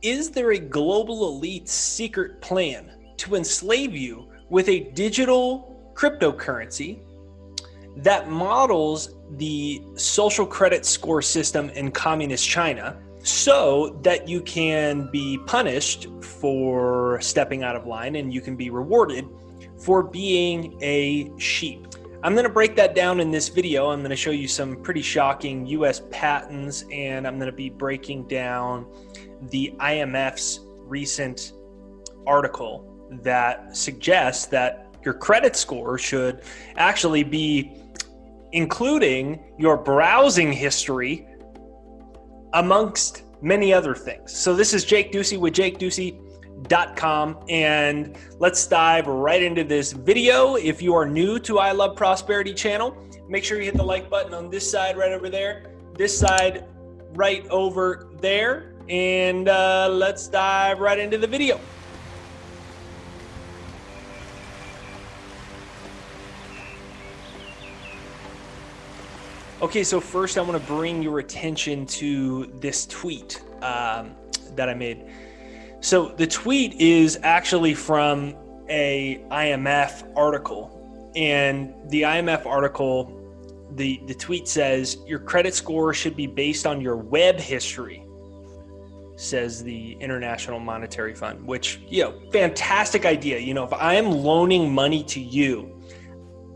Is there a global elite secret plan to enslave you with a digital cryptocurrency that models the social credit score system in communist China so that you can be punished for stepping out of line and you can be rewarded for being a sheep? I'm going to break that down in this video. I'm going to show you some pretty shocking US patents, and I'm going to be breaking down the IMF's recent article that suggests that your credit score should actually be including your browsing history amongst many other things. So this is Jake Ducey with JakeDucey.com, and let's dive right into this video. If you are new to I Love Prosperity channel, make sure you hit the like button on this side right over there, this side right over there, and let's dive right into the video. Okay, so first I want to bring your attention to this tweet that I made. So the tweet is actually from a IMF article, and the IMF article, the tweet says, your credit score should be based on your web history, says the International Monetary Fund, which, fantastic idea. If I am loaning money to you,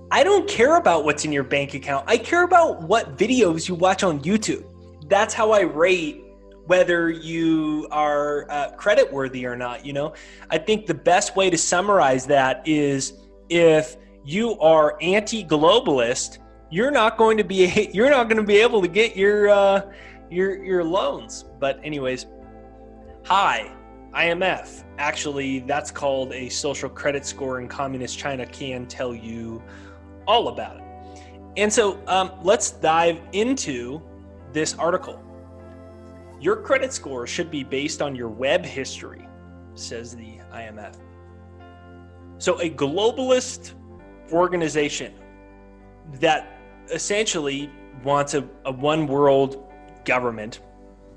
I don't care about what's in your bank account. I care about what videos you watch on YouTube. That's how I rate whether you are creditworthy or not. I think the best way to summarize that is if you are anti-globalist, you're not going to be able to get your loans. But anyways, hi, IMF. Actually, that's called a social credit score, and communist China can tell you all about it. And so let's dive into this article. Your credit score should be based on your web history, says the IMF. So a globalist organization that essentially wants a one world government,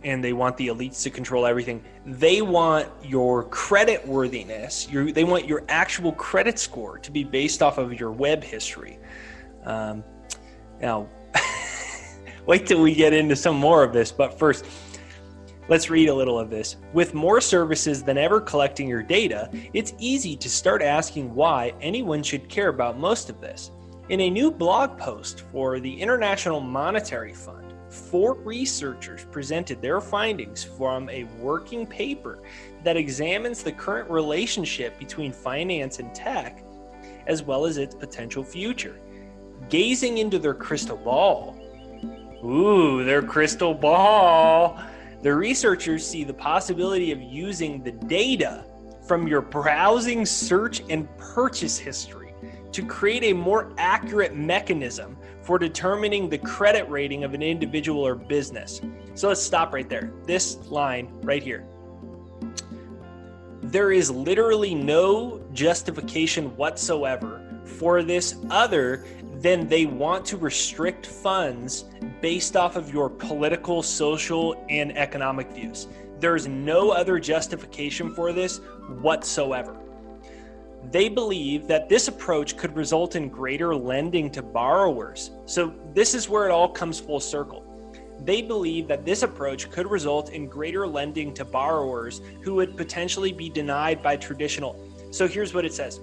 and they want the elites to control everything. They want your credit worthiness. They want your actual credit score to be based off of your web history. Now, wait till we get into some more of this. But first, let's read a little of this. With more services than ever collecting your data, it's easy to start asking why anyone should care about most of this. In a new blog post for the International Monetary Fund, 4 researchers presented their findings from a working paper that examines the current relationship between finance and tech, as well as its potential future. Gazing into their crystal ball, their crystal ball, the researchers see the possibility of using the data from your browsing, search, and purchase history to create a more accurate mechanism for determining the credit rating of an individual or business. So let's stop right there. This line right here. There is literally no justification whatsoever for this other than they want to restrict funds based off of your political, social, and economic views. There's no other justification for this whatsoever. They believe that this approach could result in greater lending to borrowers. So this is where it all comes full circle. They believe that this approach could result in greater lending to borrowers who would potentially be denied by traditional. So here's what it says.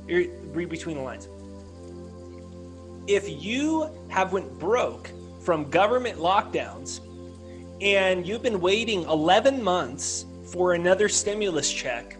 Read between the lines. If you have went broke from government lockdowns and you've been waiting 11 months for another stimulus check,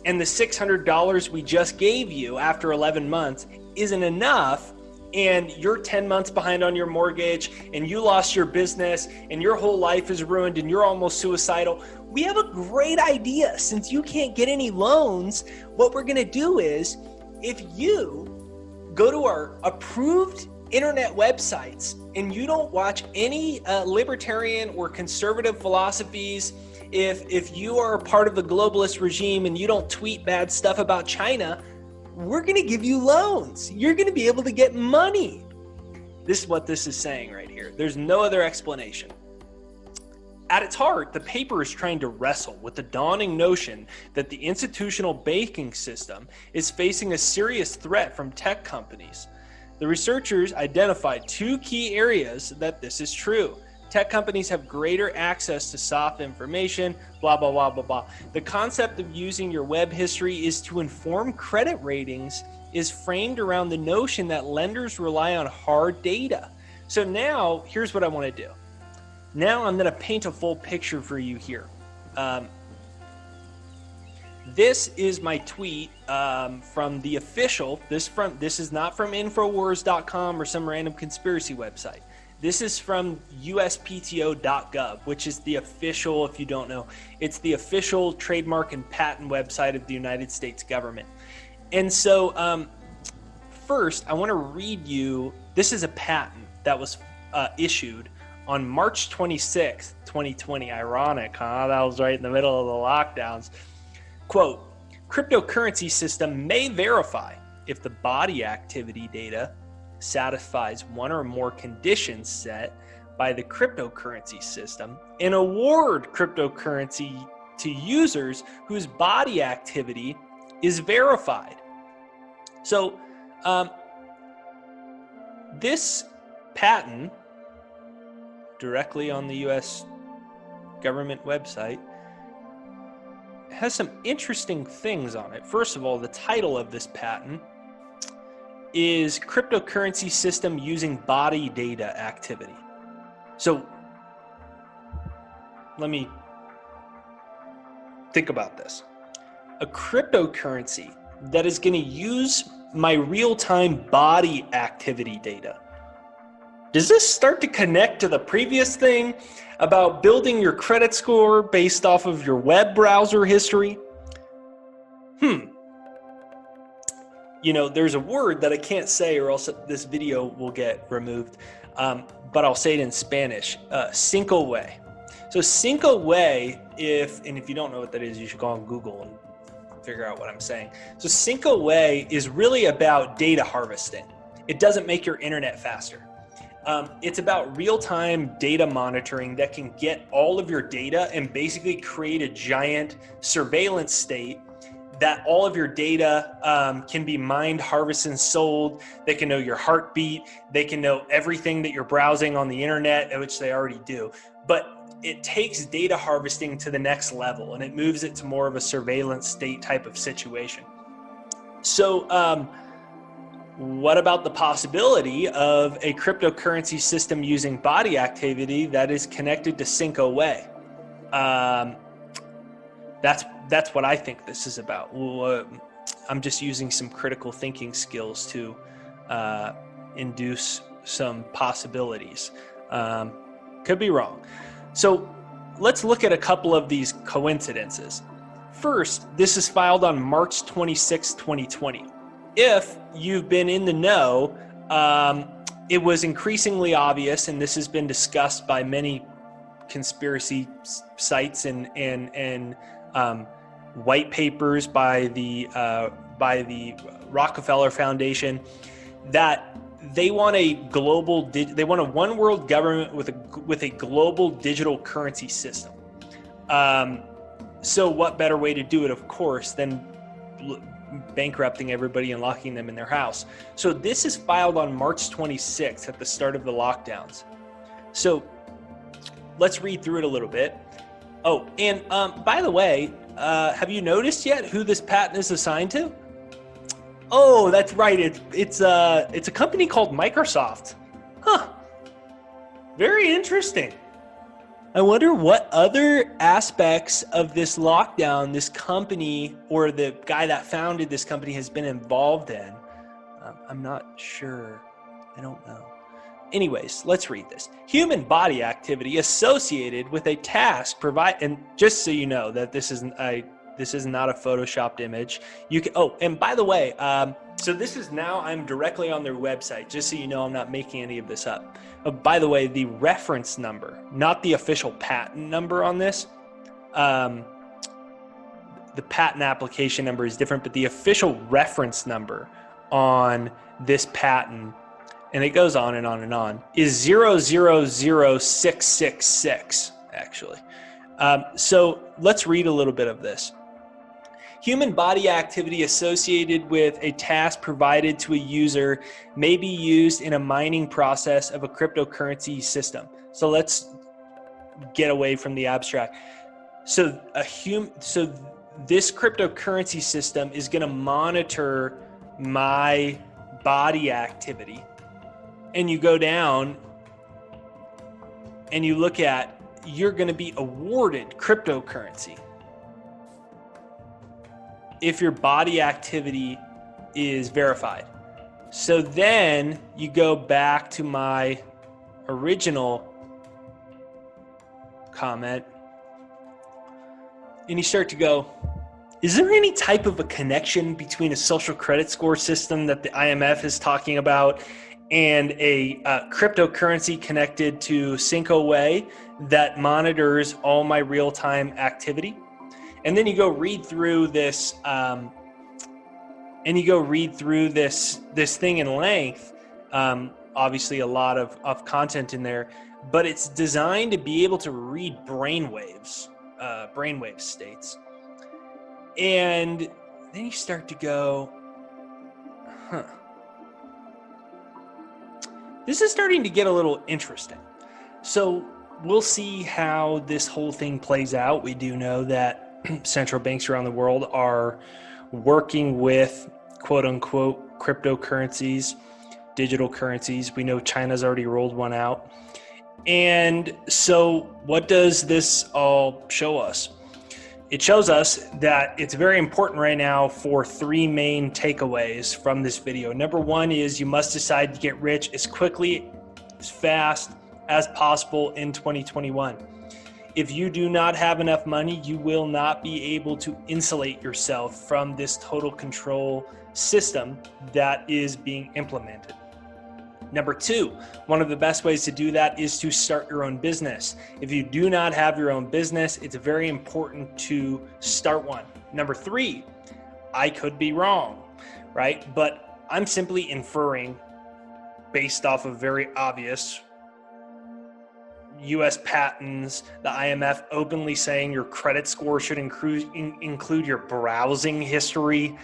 and the $600 we just gave you after 11 months isn't enough, and you're 10 months behind on your mortgage, and you lost your business, and your whole life is ruined, and you're almost suicidal, we have a great idea. Since you can't get any loans, what we're gonna do is, if you go to our approved internet websites and you don't watch any libertarian or conservative philosophies, if you are a part of the globalist regime and you don't tweet bad stuff about China, we're going to give you loans. You're going to be able to get money. This is what this is saying right here. There's no other explanation. At its heart, the paper is trying to wrestle with the dawning notion that the institutional banking system is facing a serious threat from tech companies. The researchers identified 2 key areas that this is true. Tech companies have greater access to soft information, blah, blah, blah, blah, blah. The concept of using your web history is to inform credit ratings is framed around the notion that lenders rely on hard data. So now, here's what I want to do. Now I'm going to paint a full picture for you here. This is my tweet from the official. This is not from Infowars.com or some random conspiracy website. This is from USPTO.gov, which is the official, if you don't know, it's the official trademark and patent website of the United States government. And so first, I want to read you, this is a patent that was issued on March 26th, 2020. Ironic, huh? That was right in the middle of the lockdowns. Quote, cryptocurrency system may verify if the body activity data satisfies one or more conditions set by the cryptocurrency system and award cryptocurrency to users whose body activity is verified. So this patent directly on the US government website has some interesting things on it. First of all, the title of this patent is Cryptocurrency System Using Body Data Activity. So let me think about this. A cryptocurrency that is going to use my real-time body activity data. Does this start to connect to the previous thing about building your credit score based off of your web browser history? You know, there's a word that I can't say or else this video will get removed, but I'll say it in Spanish, cinco way. So cinco way, if you don't know what that is, you should go on Google and figure out what I'm saying. So cinco way is really about data harvesting. It doesn't make your internet faster. It's about real-time data monitoring that can get all of your data and basically create a giant surveillance state that all of your data can be mined, harvested, and sold. They can know your heartbeat. They can know everything that you're browsing on the internet, which they already do. But it takes data harvesting to the next level, and it moves it to more of a surveillance state type of situation. So what about the possibility of a cryptocurrency system using body activity that is connected to Cinco Way? That's what I think this is about. I'm just using some critical thinking skills to induce some possibilities. Could be wrong. So let's look at a couple of these coincidences. First, this is filed on March 26, 2020. If you've been in the know, it was increasingly obvious, and this has been discussed by many conspiracy sites and white papers by the Rockefeller Foundation, that they want a one world government with a global digital currency system. So what better way to do it, of course, than bankrupting everybody and locking them in their house? So this is filed on March 26th at the start of the lockdowns. So let's read through it a little bit. Oh, and by the way, have you noticed yet who this patent is assigned to? Oh, that's right. It's a company called Microsoft. Huh. Very interesting. I wonder what other aspects of this lockdown this company or the guy that founded this company has been involved in. I'm not sure. I don't know. Anyways, let's read this. Human body activity associated with a task and just so you know that this is not a photoshopped image. You can, and by the way, so this is now, I'm directly on their website, just so you know I'm not making any of this up. By the way, the reference number, not the official patent number on this, the patent application number is different, but the official reference number on this patent, and it goes on and on and on, is 000666. actually. So let's read a little bit of this. Human body activity associated with a task provided to a user may be used in a mining process of a cryptocurrency system. So let's get away from the abstract. So this cryptocurrency system is going to monitor my body activity. And you go down and you look at, you're going to be awarded cryptocurrency if your body activity is verified. So then you go back to my original comment and you start to go, is there any type of a connection between a social credit score system that the IMF is talking about and a cryptocurrency connected to Cinco Way that monitors all my real-time activity? And then you go read through this, this thing in length. Obviously, a lot of content in there, but it's designed to be able to read brainwave states. And then you start to go, this is starting to get a little interesting. So we'll see how this whole thing plays out. We do know that central banks around the world are working with quote unquote cryptocurrencies, digital currencies. We know China's already rolled one out. And so what does this all show us? It shows us that it's very important right now for three main takeaways from this video. Number one is you must decide to get rich as quickly, as fast as possible in 2021. If you do not have enough money, you will not be able to insulate yourself from this total control system that is being implemented. Number two, one of the best ways to do that is to start your own business. If you do not have your own business, it's very important to start one. Number three, I could be wrong, right? But I'm simply inferring based off of very obvious US patents, the IMF openly saying your credit score should include your browsing history.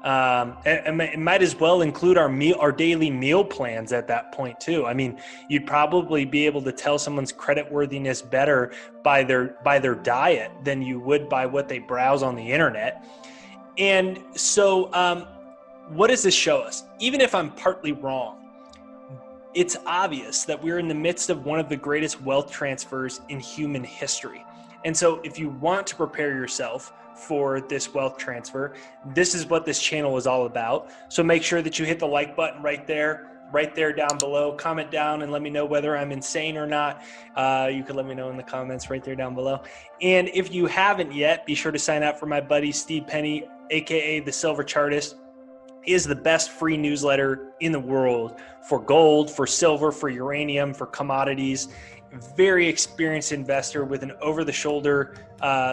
It might as well include our daily meal plans at that point too. I mean, you'd probably be able to tell someone's credit worthiness better by their diet than you would by what they browse on the internet. And so what does this show us? Even if I'm partly wrong, it's obvious that we're in the midst of one of the greatest wealth transfers in human history. And so if you want to prepare yourself for this wealth transfer, this is what this channel is all about. So make sure that you hit the like button right there down below. Comment down and let me know whether I'm insane or not. You can let me know in the comments right there down below. And if you haven't yet, be sure to sign up for my buddy Steve Penny, aka the Silver Chartist. He is the best free newsletter in the world for gold, for silver, for uranium, for commodities. Very experienced investor with an over-the-shoulder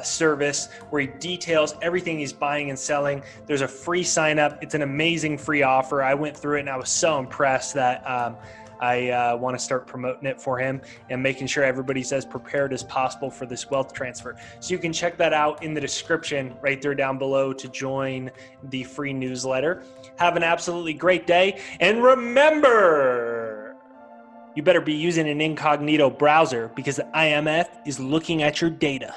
service where he details everything he's buying and selling. There's a free sign-up. It's an amazing free offer. I went through it and I was so impressed that I want to start promoting it for him and making sure everybody's as prepared as possible for this wealth transfer. So you can check that out in the description right there down below to join the free newsletter. Have an absolutely great day. And remember, you better be using an incognito browser because the IMF is looking at your data.